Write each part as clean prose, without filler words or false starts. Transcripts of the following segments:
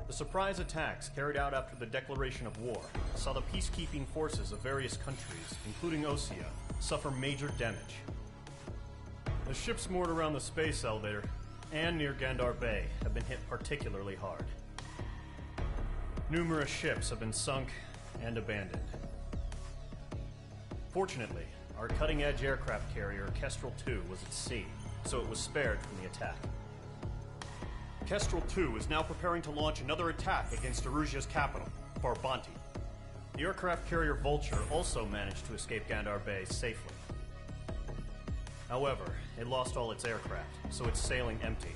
The surprise attacks carried out after the declaration of war saw the peacekeeping forces of various countries, including Osea, suffer major damage. The ships moored around the space elevator and near Gandar Bay have been hit particularly hard. Numerous ships have been sunk and abandoned. Fortunately, our cutting-edge aircraft carrier Kestrel II was at sea, so it was spared from the attack. Kestrel II is now preparing to launch another attack against Erusia's capital, Farbanti. The aircraft carrier Vulture also managed to escape Gandar Bay safely. However, it lost all its aircraft, so it's sailing empty.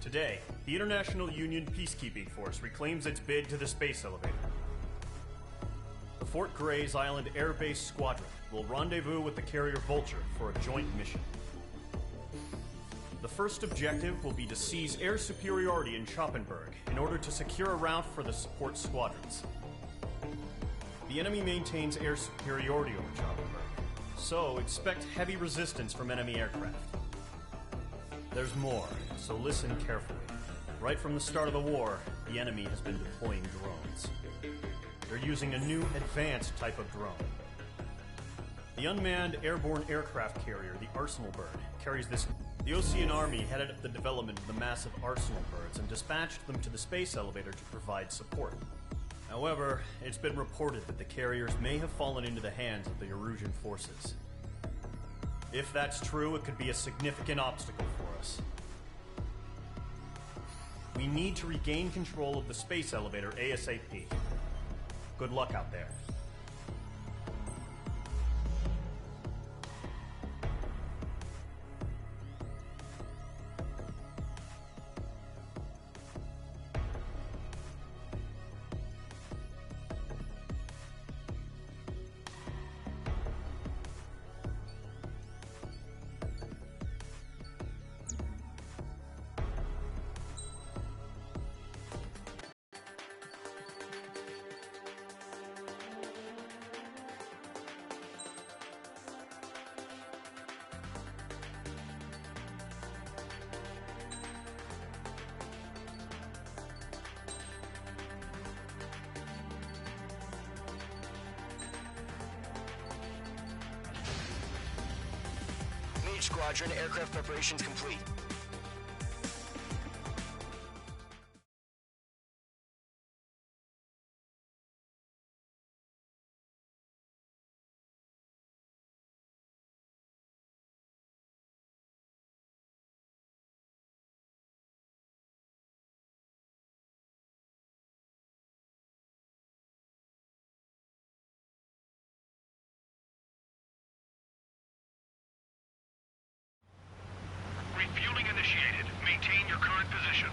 Today, the International Union Peacekeeping Force reclaims its bid to the space elevator. The Fort Grays Island Air Base Squadron will rendezvous with the carrier Vulture for a joint mission. The first objective will be to seize air superiority in Schoppenberg in order to secure a route for the support squadrons. The enemy maintains air superiority over Schoppenberg, so expect heavy resistance from enemy aircraft. There's more, so listen carefully. Right from the start of the war, the enemy has been deploying drones. They're using a new advanced type of drone. The unmanned airborne aircraft carrier, the Arsenal Bird, carries this. The Osean Army headed up the development of the massive Arsenal Birds and dispatched them to the space elevator to provide support. However, it's been reported that the carriers may have fallen into the hands of the Erusian forces. If that's true, it could be a significant obstacle for us. We need to regain control of the space elevator ASAP. Good luck out there. Squadron, aircraft preparations complete. Refueling initiated. Maintain your current position.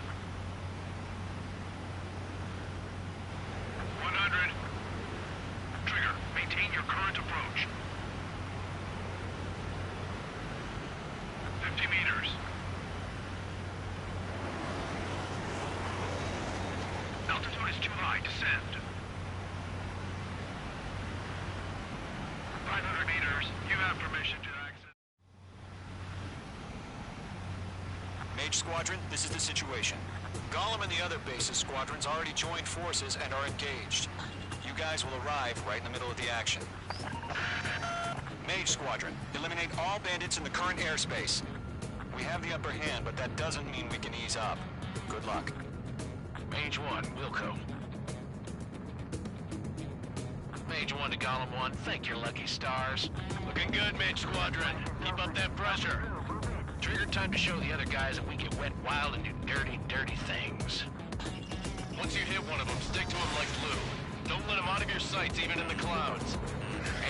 100. Trigger, maintain your current approach. 50 meters. Altitude is too high. Descend. 500 meters. You have permission to exit. Mage Squadron, this is the situation. Golem and the other base's squadrons already joined forces and are engaged. You guys will arrive right in the middle of the action. Mage Squadron, eliminate all bandits in the current airspace. We have the upper hand, but that doesn't mean we can ease up. Good luck. Mage 1, Wilco. Mage 1 to Golem 1, thank your lucky stars. Looking good, Mage Squadron. Keep up that pressure. Trigger time to show the other guys that we get wet wild and do dirty, dirty things. Once you hit one of them, stick to them like glue. Don't let them out of your sights, even in the clouds.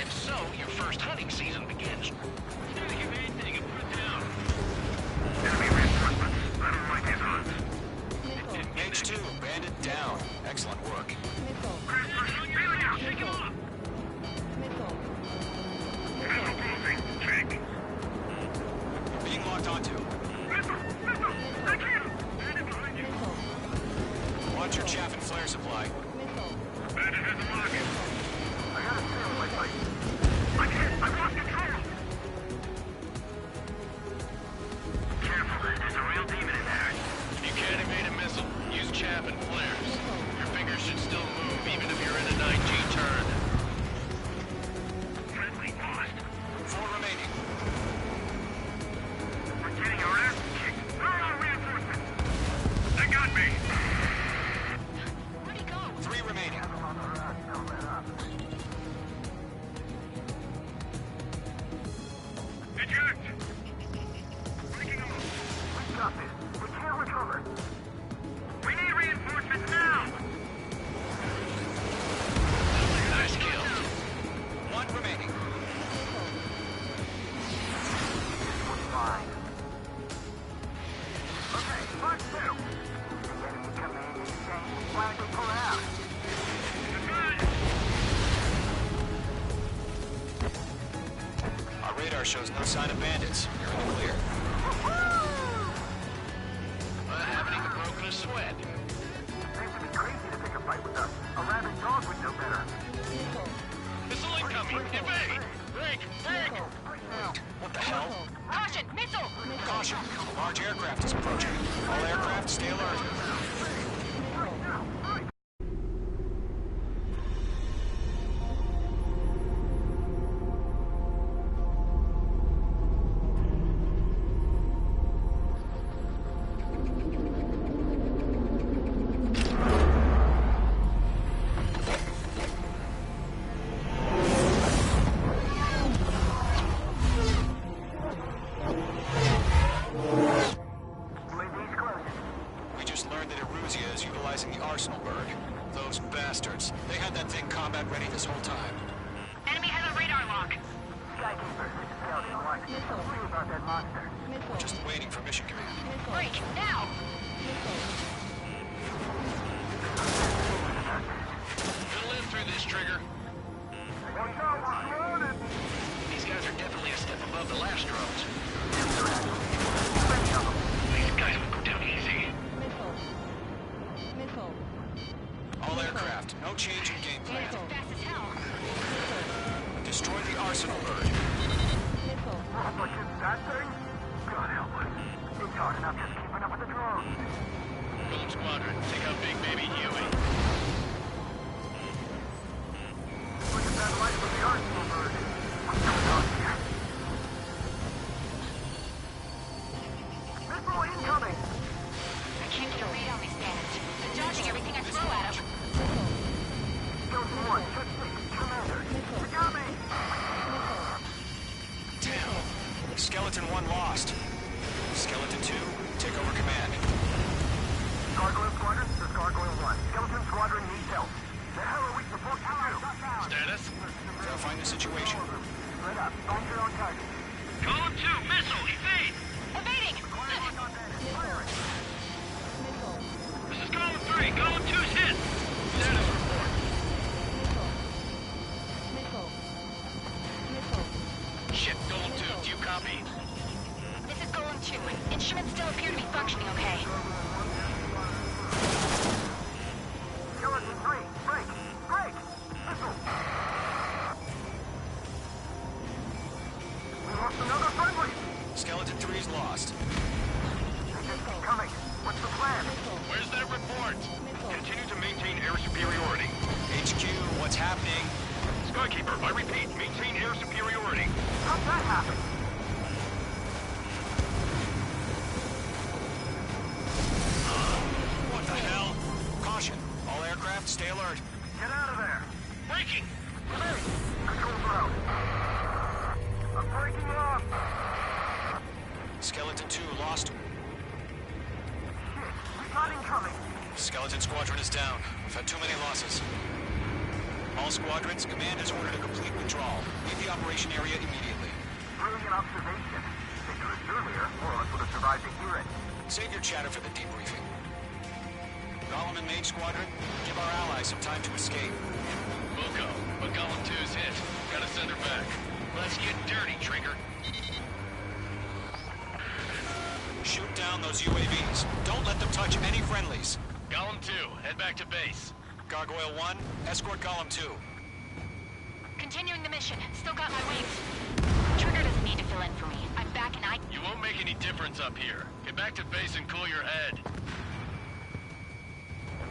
And so, your first hunting season begins. Standing of anything and put it down. Enemy reinforcements. I don't like these hunts. Mage 2, bandit down. Excellent work. Bailey out, shake him off. Missile closing. Check. Being locked onto. Missile! I can't! Bandit behind you! Watch your chaff and flare supply. Bandit in the pocket! I got a tail in my sight. I can't! I've lost control! Careful, there's a real demon in there. You can't evade a missile. Use chaff and flare. We can't recover. We need reinforcements now! Nice kill. One remaining. We're fine. Okay, part 2. The enemy command is saying why they pull out. Our radar shows no sign of bandits. You're in the clear. I haven't even broken a sweat. Seems to be crazy to pick a fight with us. A rabid dog would know better. Missile incoming! Evade! Break! Break! What the hell? Caution! Missile! Caution! Large aircraft is approaching. All aircraft, stay alert. UAV's closing. We just learned that Eruzia is utilizing the Arsenalberg. Those bastards. They had that thing combat ready this whole time. Enemy has a radar lock. Skykeeper, this is Scout 1. What about that monster? We're just waiting for mission command. Break! Now! We'll live through this, Trigger. Watch out, we're surrounded! These guys are definitely a step above the last drones. Many of them. These guys will go down easy. All aircraft, no change in game plan. It's fast as hell. Destroy the Arsenalberg. What is that thing? God help us. It's hard enough just keeping up with the drones. Golem Squadron, take out Big Baby Huey. Look at that light from the Arsenalberg. What's going on here? Missile incoming! I can't get a read on these bandits. They're dodging everything I throw at them. Skeleton 1, check 6, Commander. You got me! Damn. Skeleton 1 lost. Skeleton 2, take over command. Gargoyle Squadron, this is Gargoyle 1. Skeleton Squadron needs help. The hell are we supposed to do? Status? Verifying the situation. Split up. Find your own target. Column 2, missile, evade! Evading! This is Column 3, Column 2's hit! Status report. Shit, Golem 2, do you copy? This is Golem 2. Instruments still appear to be functioning okay. Skeleton 3, break! Break! Missile! We lost another friendly! Skeleton 3's lost. They just keep coming. What's the plan? Where's that report? Continue to maintain air superiority. HQ, what's happening? Skykeeper, I repeat, maintain air superiority. How'd that happen? What the hell? Caution. All aircraft, stay alert. Get out of there! Breaking! Controls are out. I'm breaking off! Skeleton 2 lost. Shit, we got incoming! Skeleton Squadron is down. We've had too many losses. All squadrons, command has ordered a complete withdrawal. Leave the operation area immediately. Brilliant observation. If it was earlier, more of us would have survived to hear it. Save your chatter for the debriefing. Golem and Mage Squadron, give our allies some time to escape. Boko, but Golem 2's hit. Gotta send her back. Let's get dirty, Trigger. Shoot down those UAVs. Don't let them touch any friendlies. Golem 2, head back to base. Gargoyle 1, escort Golem 2. Continuing the mission. Still got my wings. Trigger doesn't need to fill in for me. I'm back and I... You won't make any difference up here. Get back to base and cool your head.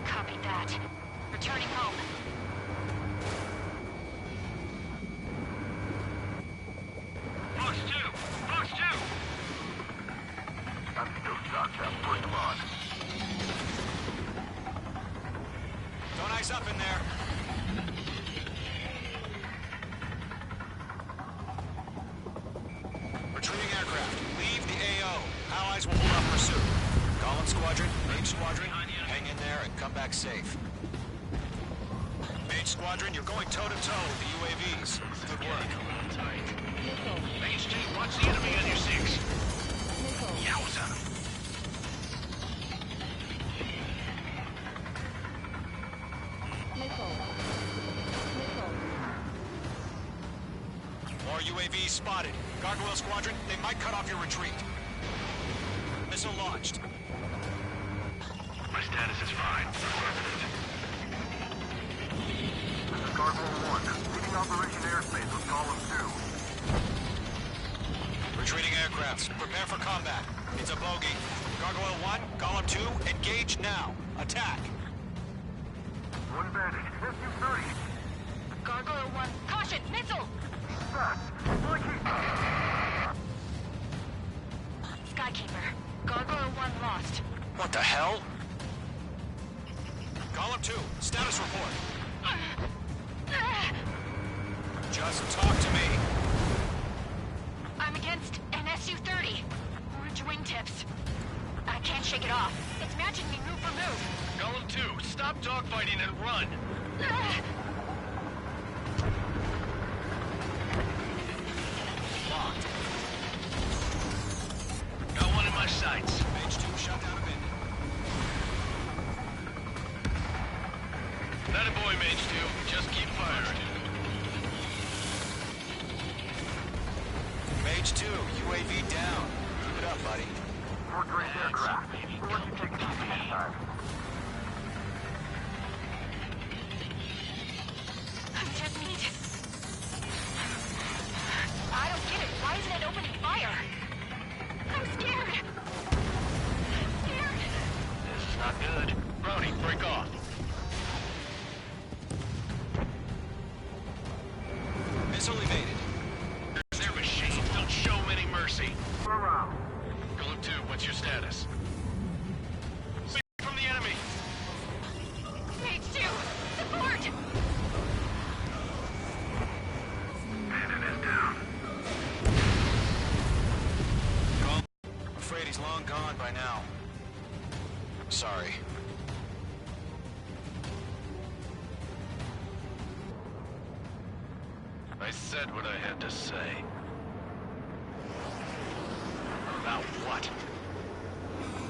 Copy that. Returning home. Fox 2! Fox 2! I'm still shocked up. Bring them on. Don't ice up in there. Retreating aircraft. Leave the AO. Allies will hold off pursuit. Squadron, Mage Squadron, hang in there and come back safe. Mage Squadron, you're going toe-to-toe with the UAVs. Good work. Mage 2, watch the enemy on your 6. Yowza! More UAVs spotted. Gargoyle Squadron, they might cut off your retreat. Missile launched. My status is fine. This is Gargoyle 1. Leading Operation Airspace with Column 2. Retreating aircrafts. Prepare for combat. It's a bogey. Gargoyle 1, Column 2, engage now. Attack. One bandit. SU-30. Gargoyle 1, caution, missile! Fast. Mikey. Skykeeper, Gargoyle 1 lost. What the hell? Column 2, status report. Just talk to me. I'm against an SU-30. Orange wingtips. I can't shake it off. It's matching me move for move. Golem 2, stop dogfighting and run! Locked. Got one in my sights. Mage 2 shot down a bandit. Not a boy, Mage 2. Just keep firing. Mage 2, UAV down. Keep it up, buddy. More great aircraft. We'll let you take it easy this time. I just need... I don't get it. Why isn't it opening fire? I'm scared. Scared. This is not good. Brownie, break off. Missile evaded. Their machines don't show them any mercy. We're around. Golem 2, what's your status? Away from the enemy! Mage 2, support! Bandit is down. I'm afraid he's long gone by now. Sorry. I said what I had to say. About what?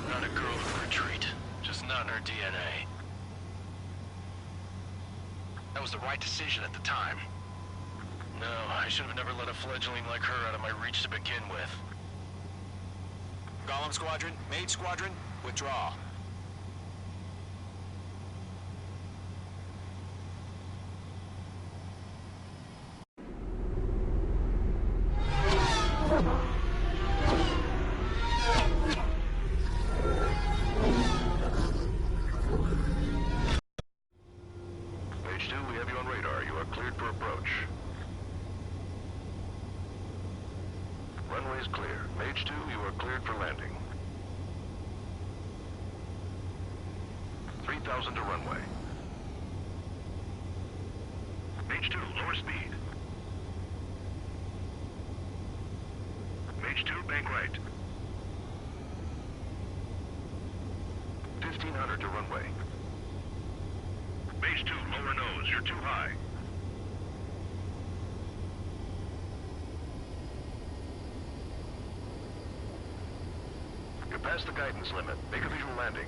Not a girl in retreat. Just not in her DNA. That was the right decision at the time. No, I should have never let a fledgling like her out of my reach to begin with. Golem Squadron, Mage Squadron, withdraw. Mage 2, we have you on radar. You are cleared for approach. Runway is clear. Mage 2, you are cleared for landing. 3,000 to runway. Mage 2, lower speed. Mage 2, bank right. 1,500 to runway. Mage 2, lower nose. You're too high. You're past the guidance limit. Make a visual landing.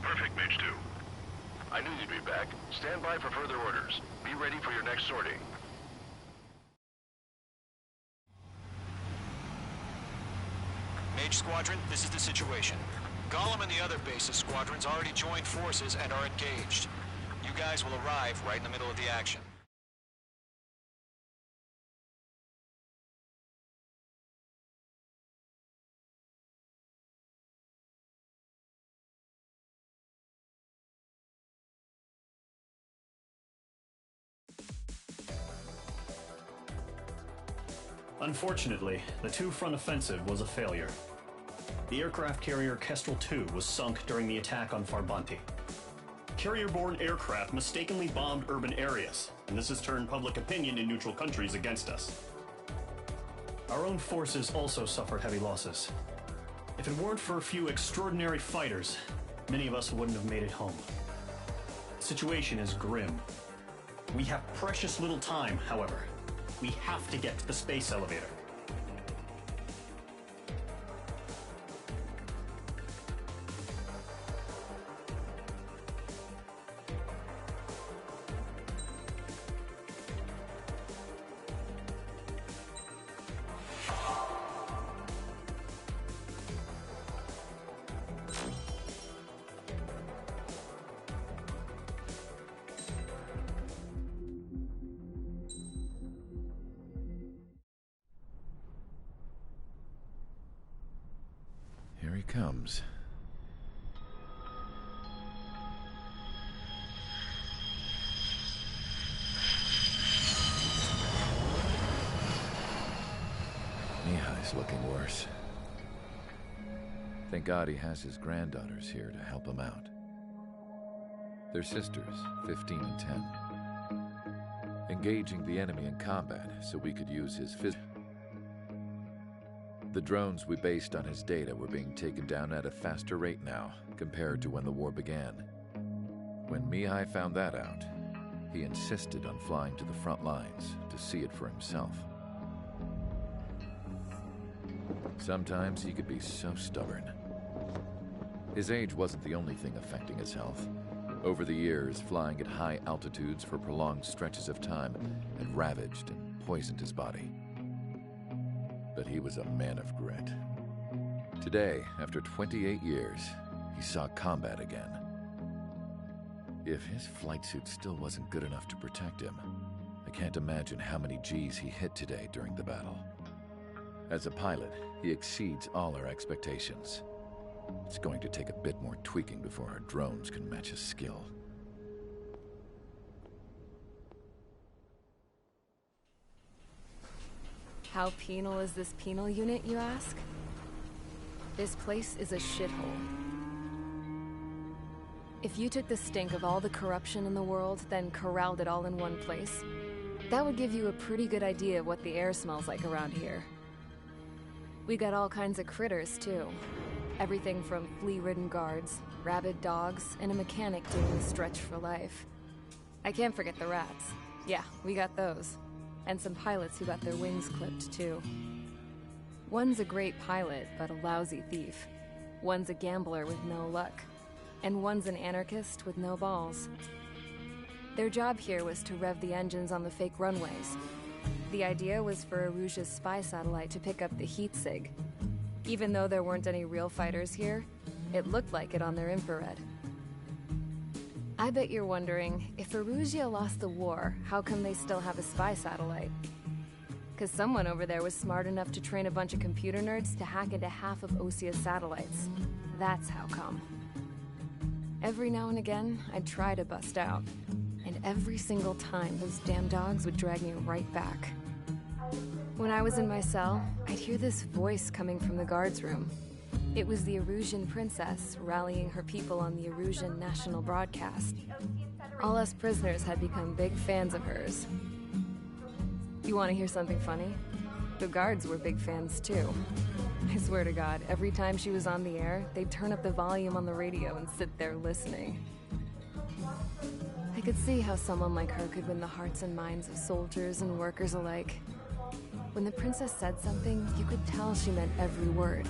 Perfect, Mage 2. I knew you'd be back. Stand by for further orders. Be ready for your next sortie. Mage Squadron, this is the situation. Golem and the other bases squadrons already joined forces and are engaged. You guys will arrive right in the middle of the action. Unfortunately, the two-front offensive was a failure. The aircraft carrier Kestrel II was sunk during the attack on Farbanti. carrier-borne aircraft mistakenly bombed urban areas, and this has turned public opinion in neutral countries against us. Our own forces also suffered heavy losses. If it weren't for a few extraordinary fighters, many of us wouldn't have made it home. The situation is grim. We have precious little time, however. We have to get to the space elevator. Here he comes. Mihai's looking worse. Thank God he has his granddaughters here to help him out. They're sisters, 15 and 10. Engaging the enemy in combat so we could use his The drones we based on his data were being taken down at a faster rate now, compared to when the war began. When Mihai found that out, he insisted on flying to the front lines to see it for himself. Sometimes he could be so stubborn. His age wasn't the only thing affecting his health. Over the years, flying at high altitudes for prolonged stretches of time had ravaged and poisoned his body. But he was a man of grit. Today, after 28 years, he saw combat again. If his flight suit still wasn't good enough to protect him, I can't imagine how many Gs he hit today during the battle. As a pilot, he exceeds all our expectations. It's going to take a bit more tweaking before our drones can match his skill. How penal is this penal unit, you ask? This place is a shithole. If you took the stink of all the corruption in the world, then corralled it all in one place, that would give you a pretty good idea of what the air smells like around here. We got all kinds of critters, too. Everything from flea-ridden guards, rabid dogs, and a mechanic doing the stretch for life. I can't forget the rats. Yeah, we got those. And some pilots who got their wings clipped, too. One's a great pilot, but a lousy thief. One's a gambler with no luck. And one's an anarchist with no balls. Their job here was to rev the engines on the fake runways. The idea was for Erusia's spy satellite to pick up the heat sig. Even though there weren't any real fighters here, it looked like it on their infrared. I bet you're wondering, if Erusia lost the war, how come they still have a spy satellite? 'Cause someone over there was smart enough to train a bunch of computer nerds to hack into half of Osia's satellites. That's how come. Every now and again, I'd try to bust out. And every single time, those damn dogs would drag me right back. When I was in my cell, I'd hear this voice coming from the guards room. It was the Erusian princess rallying her people on the Erusian national broadcast. All us prisoners had become big fans of hers. You want to hear something funny? The guards were big fans too. I swear to God, every time she was on the air, they'd turn up the volume on the radio and sit there listening. I could see how someone like her could win the hearts and minds of soldiers and workers alike. When the princess said something, you could tell she meant every word.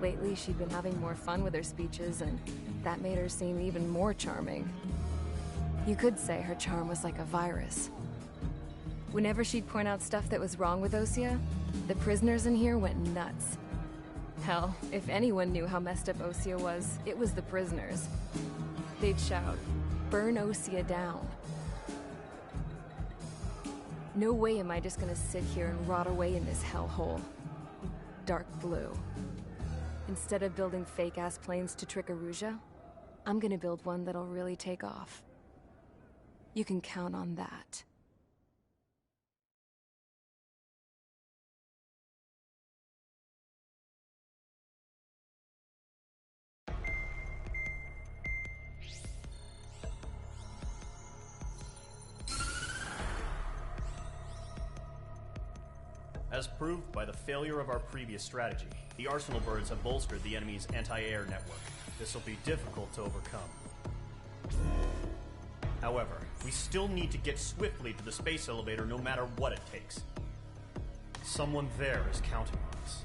Lately, she'd been having more fun with her speeches, and that made her seem even more charming. You could say her charm was like a virus. Whenever she'd point out stuff that was wrong with Osia, the prisoners in here went nuts. Hell, if anyone knew how messed up Osia was, it was the prisoners. They'd shout, "Burn Osia down." No way am I just gonna sit here and rot away in this hellhole. Dark blue. Instead of building fake-ass planes to trick Erusia, I'm gonna build one that'll really take off. You can count on that. As proved by the failure of our previous strategy, the Arsenal birds have bolstered the enemy's anti-air network. This will be difficult to overcome. However, we still need to get swiftly to the space elevator no matter what it takes. Someone there is counting on us.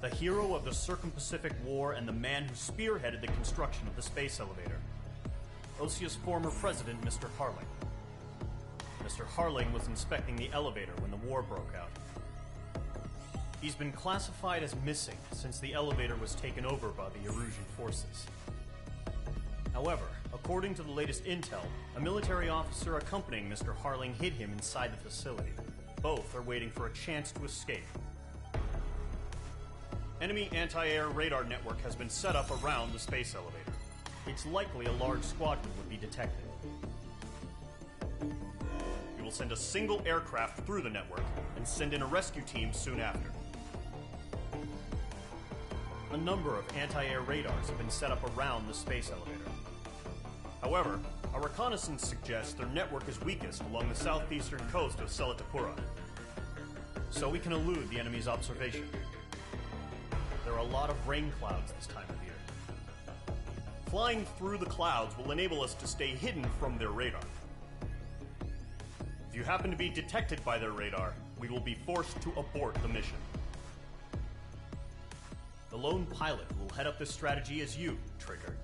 The hero of the Circum-Pacific War and the man who spearheaded the construction of the space elevator. OSEA's former president, Mr. Harling. Mr. Harling was inspecting the elevator when the war broke out. He's been classified as missing since the elevator was taken over by the Erusian forces. However, according to the latest intel, a military officer accompanying Mr. Harling hid him inside the facility. Both are waiting for a chance to escape. Enemy anti-air radar network has been set up around the space elevator. It's likely a large squadron would be detected. We will send a single aircraft through the network and send in a rescue team soon after. A number of anti-air radars have been set up around the space elevator. However, our reconnaissance suggests their network is weakest along the southeastern coast of Selatapura, so we can elude the enemy's observation. There are a lot of rain clouds this time of year. Flying through the clouds will enable us to stay hidden from their radar. If you happen to be detected by their radar, we will be forced to abort the mission. The lone pilot who will head up this strategy is you, Trigger.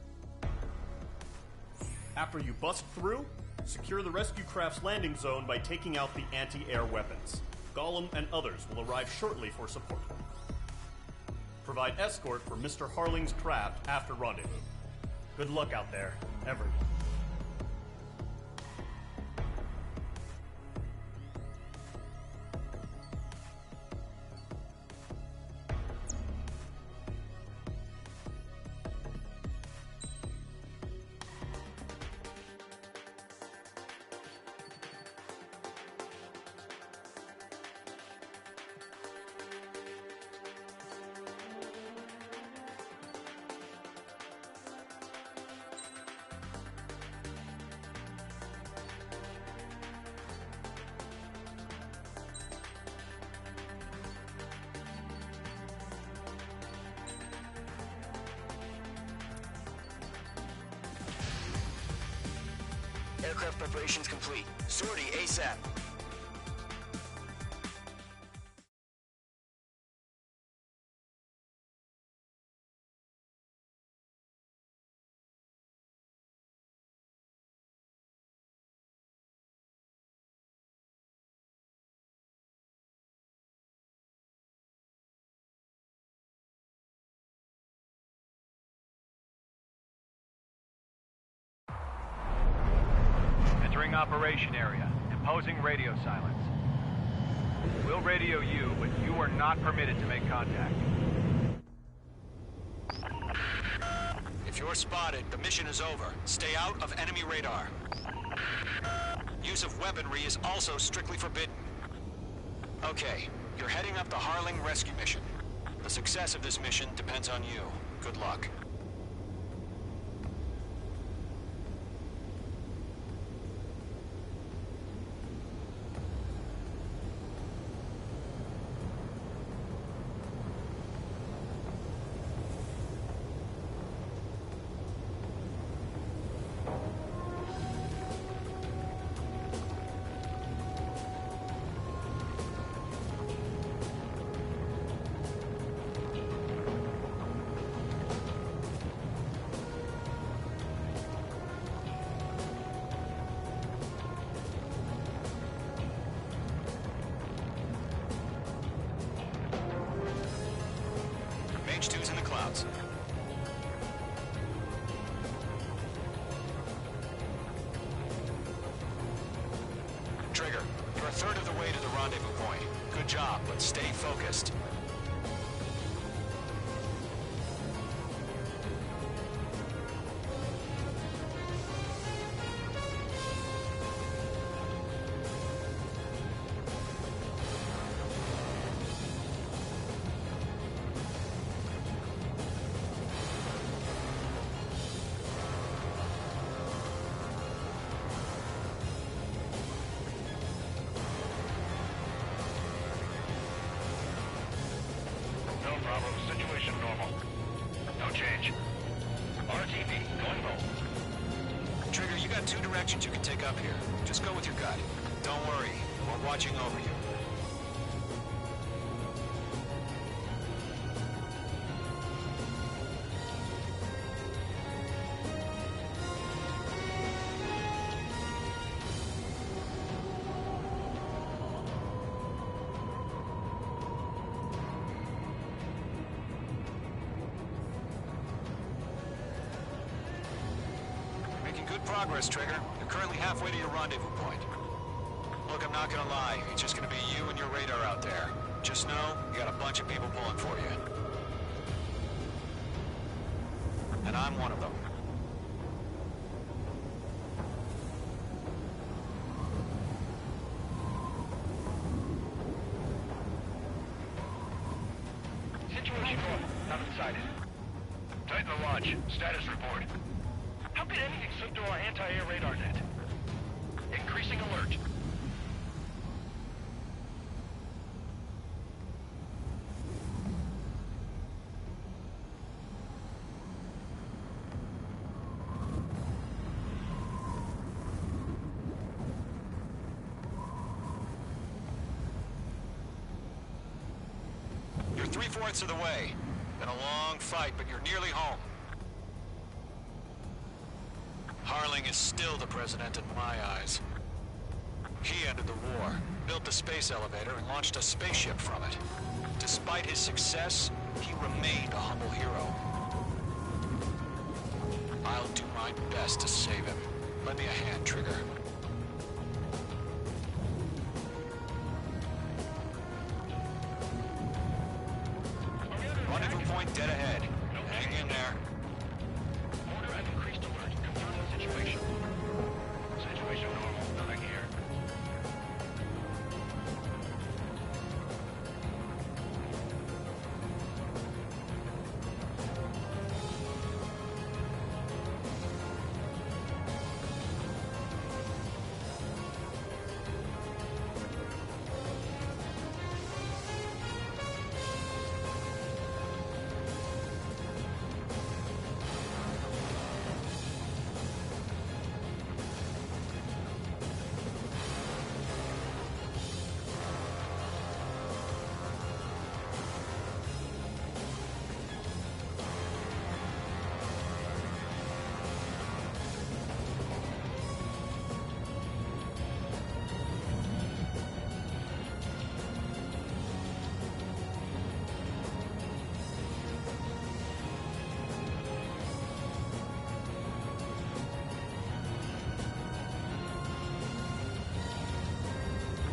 After you bust through, secure the rescue craft's landing zone by taking out the anti-air weapons. Gollum and others will arrive shortly for support. Provide escort for Mr. Harling's craft after rendezvous. Good luck out there, everyone. Aircraft preparations complete. Sortie ASAP. Entering operation area. Imposing radio silence. We'll radio you, but you are not permitted to make contact. If you're spotted, the mission is over. Stay out of enemy radar. Use of weaponry is also strictly forbidden. Okay, you're heading up the Harling rescue mission. The success of this mission depends on you. Good luck. Mage 2's in the clouds. Trigger, you're a third of the way to the rendezvous point. Good job, but stay focused. normal. No change. RTV, going low. Trigger, you got 2 directions you can take up here. Just go with your gut. Don't worry, we're watching over you. Making good progress, Trigger. You're currently halfway to your rendezvous point. Look, I'm not gonna lie. It's just gonna be you and your radar out there. Just know, you got a bunch of people pulling for you. And I'm one of them. Situation normal. Not decided. Titan the launch. Status report. How could anything slip through our anti-air radar net? Increasing alert. You're 3/4 of the way. Been a long fight, but you're nearly home. Harling is still the president in my eyes. He ended the war, built the space elevator, and launched a spaceship from it. Despite his success, he remained a humble hero. I'll do my best to save him. Lend me a hand, Trigger. Rendezvous point dead ahead. Hang in there. Order and increased alert. Confirm the situation. Situation normal. Nothing here.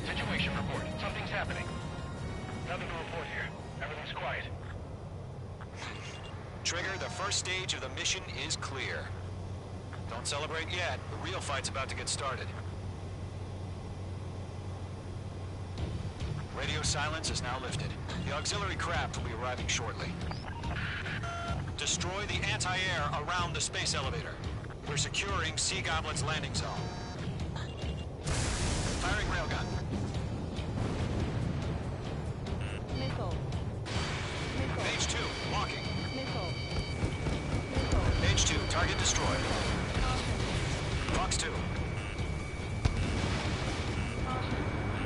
Situation report. Something's happening. Nothing to report here. Everything's quiet. Trigger, the first stage of the mission is clear. Don't celebrate yet. The real fight's about to get started. Radio silence is now lifted. The auxiliary craft will be arriving shortly. Destroy the anti-air around the space elevator. We're securing Sea Goblin's landing zone. Firing railgun. Missile. Missile. Page 2, walking. Missile. Missile. Page 2, target destroyed. Fox 2.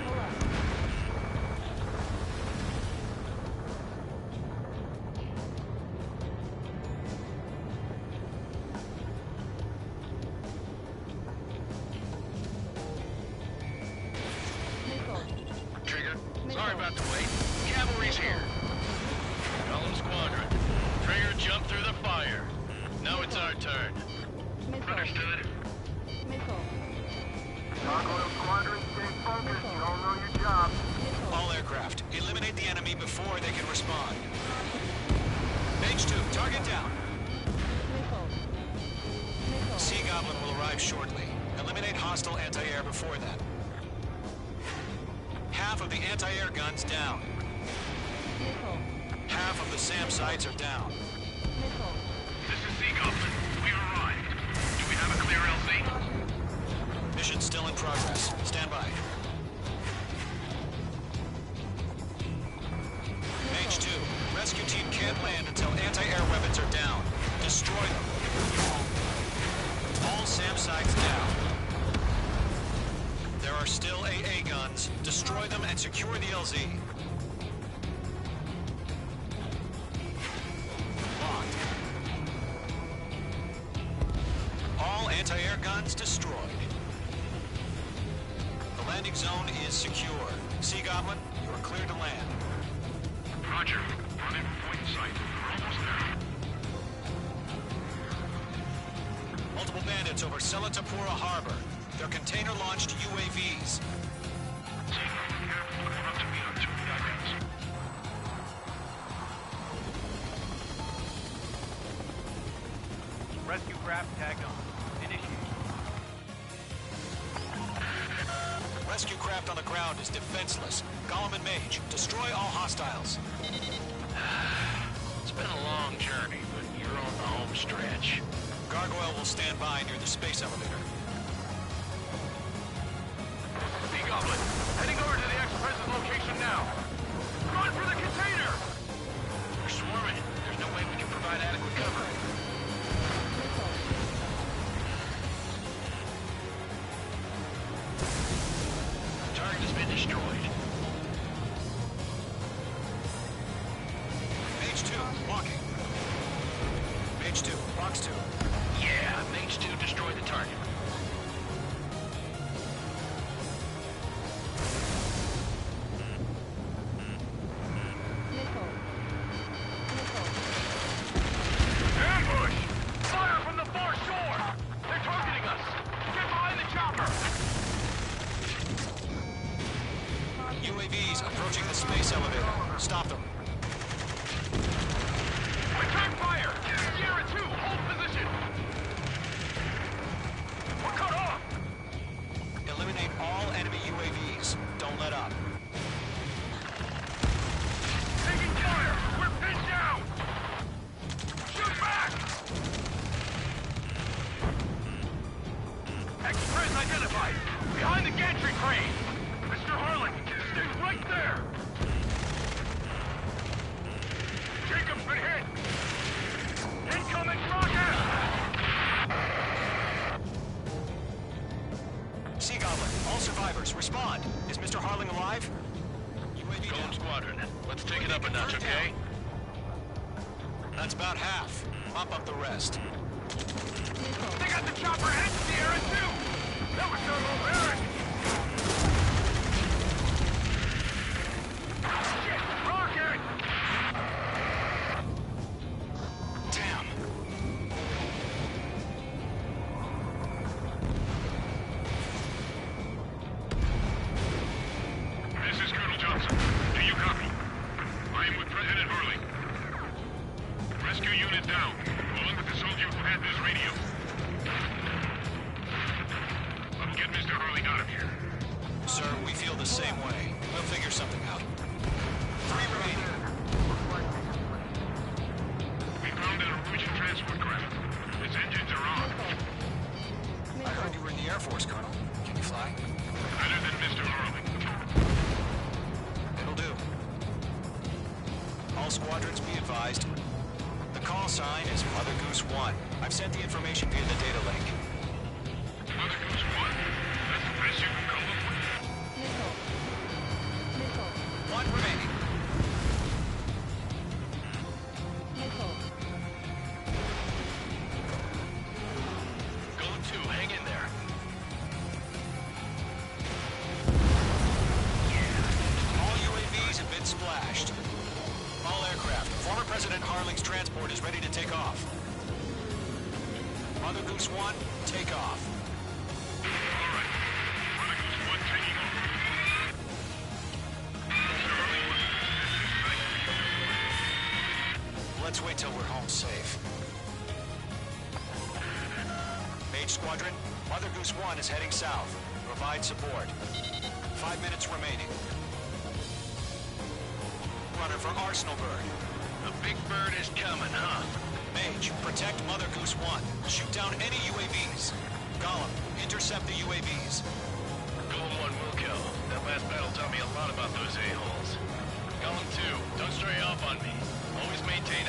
Pull up. Missile. Trigger. Missile. Sorry about the wait. Cavalry's here. Golem Squadron. Trigger jumped through the fire. Now it's our turn. Missile. Understood. Missile. Gargoyle Squadron, stay focused. You all know your job. Missile. All aircraft, eliminate the enemy before they can respond. Page 2, target down. Missile. Missile. Sea Goblin will arrive shortly. Eliminate hostile anti-air before then. Half of the anti-air guns down. Missile. Half of the SAM sites are down. Missile. This is Sea Goblin. We've arrived. Do we have a clear LC? Mission still in progress. Stand by. Page 2, rescue team can't at land until anti-air weapons are down. Destroy them. All SAM sites down. There are still AA guns. Destroy them and secure the LZ. Locked. All anti-air guns destroyed. The landing zone is secure. Sea Goblin, you are clear to land. Roger. Running point in sight. We're almost there. Multiple bandits over Selatapura Harbor. They're container-launched UAVs. Rescue craft tagged on. Initiate. Rescue craft on the ground is defenseless. Gollum and Mage, destroy all hostiles. It's been a long journey, but you're on the home stretch. Gargoyle will stand by near the space elevator. Sea Goblin, heading over to the ex-president's location now. Run for the container! We're swarming. There's no way we can provide adequate cover. Target has been destroyed. Mage 2, walking. Mage 2, box 2. Yeah, Mage 2 destroyed the target. Ambush! Fire from the far shore! They're targeting us! Get behind the chopper! UAVs approaching the space elevator. Stop them. Attack fire! Sierra 2, hold position! We're cut off! Eliminate all enemy UAVs. Don't let up. Taking fire! We're pinned down! Shoot back! Express identified! Behind the gantry crane! Mr. Harlan, stay right there! Jacob's been hit! Incoming rocket! Sea Goblin, all survivors, respond. Is Mr. Harling alive? UAV Golem down. Squadron, let's take it up a notch, okay? That's about half. Bump up the rest. They got the chopper and Sierra too! That was so barbaric! Shit! Rocket! Damn. This is Colonel Johnson. Do you copy? I am with President Hurley. Rescue unit down, along with the soldier who had this radio. I'll get Mr. Hurley out of here. Sir, we feel the same way. We'll figure something out. 3 remaining. We found a Norwegian transport craft. Its engines are on. I heard you were in the Air Force, Colonel. Can you fly? Better than Mr. Hurley. It'll do. All squadrons be advised. The call sign is Mother Goose 1. I've sent the information via the data link. Mother Goose 1. That's the best you can call them. 1 remaining. Golem 2, hang in there. All UAVs have been splashed. All aircraft. Former President Harling's transport is ready to take off. Mother Goose 1, take off. All right. Mother Goose 1 taking off. Mr. Hurley, Let's wait till we're home safe. Mage Squadron, Mother Goose 1 is heading south. Provide support. 5 minutes remaining. Runner for Arsenal Bird. the big bird is coming, huh? Mage, protect Mother Goose 1. Shoot down any UAVs. Gollum, intercept the UAVs. Golem 1 will kill. That last battle taught me a lot about those a-holes. Golem 2, don't stray off on me. Always maintain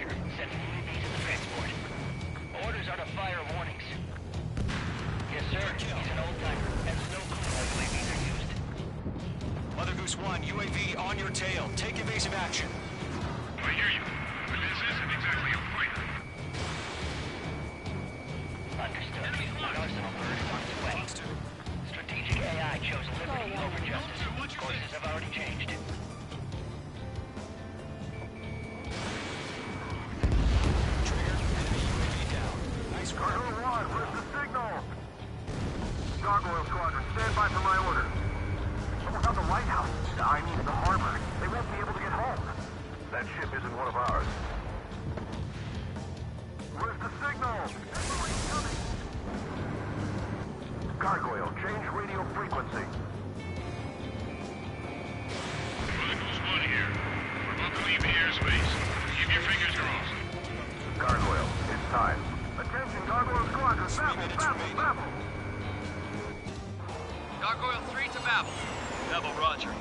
here. Sending UAVs in the transport. Orders are to fire warnings. Yes, sir. He's an old-timer. Has no clue how UAVs are used. Mother Goose 1, UAV on your tail. Take evasive action. I hear you. But this isn't exactly a fight. Understood. One Arsenal bird is on its way. Strategic AI chose liberty over justice. Courses have already changed. Trigger, enemy UAV down. Nice work. Gargoyle 1, where's the signal? Gargoyle Squadron, stand by for my orders. Without the lighthouse, I mean the harbor, they won't be able to get home. That ship isn't one of ours. Where's the signal? Everybody's coming. Gargoyle, change radio frequency. Mother Goose 1 here. We're about to leave the airspace. Keep your fingers crossed. Gargoyle, it's time. Attention, Gargoyle Squadron, babble, babble. Gargoyle 3 to Babel. Babel, roger.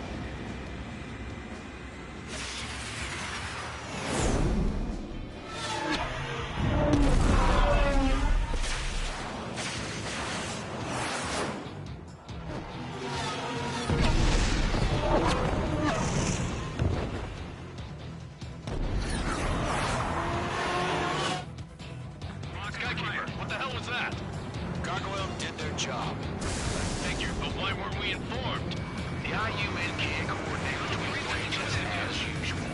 Skykeeper, what the hell was that? Gargoyle did their job. Thank you, but why weren't we informed? The IU and can't coordinate between regions as usual.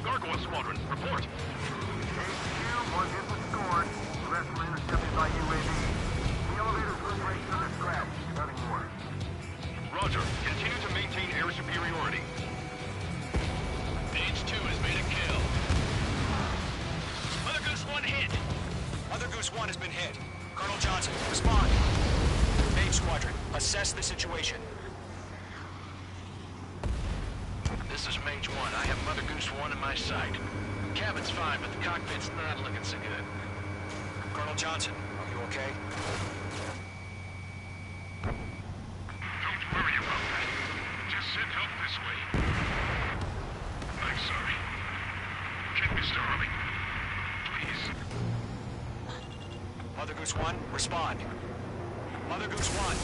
Gargoyle Squadron, report. HQ, one hit was scored. The rest were intercepted by UAV. The elevators were racing under scratch. Nothing more. Roger. Continue to maintain air superiority. Page 2 has made a kill. Mother Goose 1 hit. Mother Goose 1 has been hit. Colonel Johnson, respond. Mage Squadron, assess the situation. This is Mage 1. I have Mother Goose 1 in my sight. Cabin's fine, but the cockpit's not looking so good. Colonel Johnson, are you okay? Don't worry about that. Just send help this way. I'm sorry. Get Mr. Harley. Please. Mother Goose 1, respond. Mother Goose 1.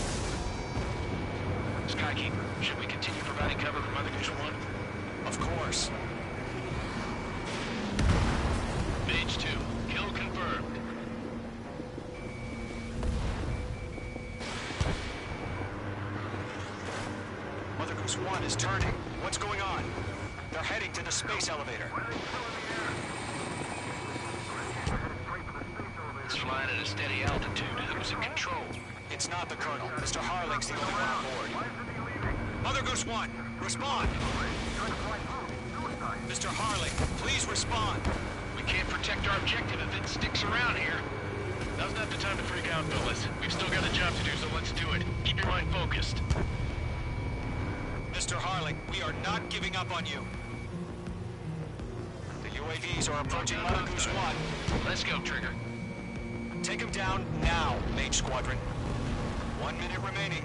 Skykeeper, should we continue providing cover for Mother Goose 1? Of course. Page 2. Kill confirmed. Mother Goose 1 is turning. What's going on? They're heading to the space elevator. It's flying at a steady altitude. Who's in control? It's not the Colonel. Mr. Harling's the only one on board. Mother Goose 1, respond. Mr. Harling, please respond. We can't protect our objective if it sticks around here. Now's not the time to freak out, fellas. We've still got a job to do, so let's do it. Keep your mind focused. Mr. Harling, we are not giving up on you. The UAVs are approaching Mother Goose 1. Let's go, Trigger. Take him down now, Mage Squadron. 1 minute remaining.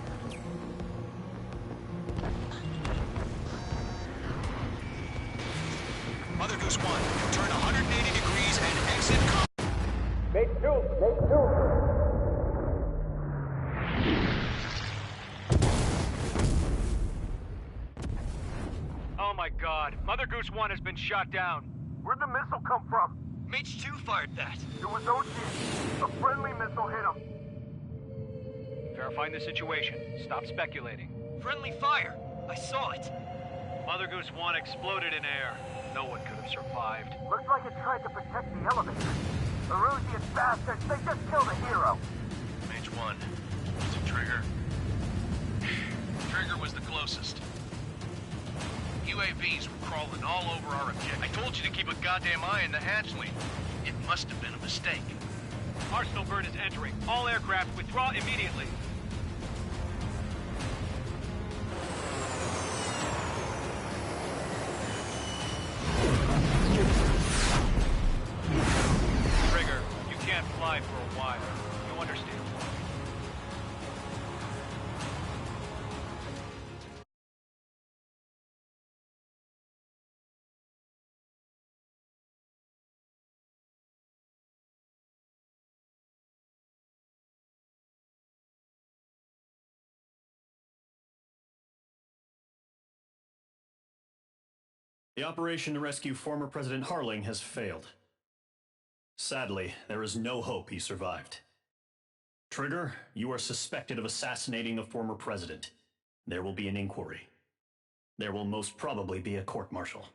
Mother Goose 1, turn 180 degrees and exit Oh my god. Mother Goose 1 has been shot down. Where'd the missile come from? Mage 2 fired that. It was OG. A friendly missile hit him. Verifying the situation. Stop speculating. Friendly fire. I saw it. Mother Goose 1 exploded in air. No one could have survived. Looks like it tried to protect the elevator. Erusian bastards, they just killed a hero. Mage 1. Was it Trigger? Trigger was the closest. UAVs were crawling all over our objective. I told you to keep a goddamn eye on the hatchling. It must have been a mistake. Arsenal bird is entering. All aircraft withdraw immediately. Trigger, you can't fly for a while. You understand? The operation to rescue former President Harling has failed. Sadly, there is no hope he survived. Trigger, you are suspected of assassinating a former president. There will be an inquiry. There will most probably be a court-martial.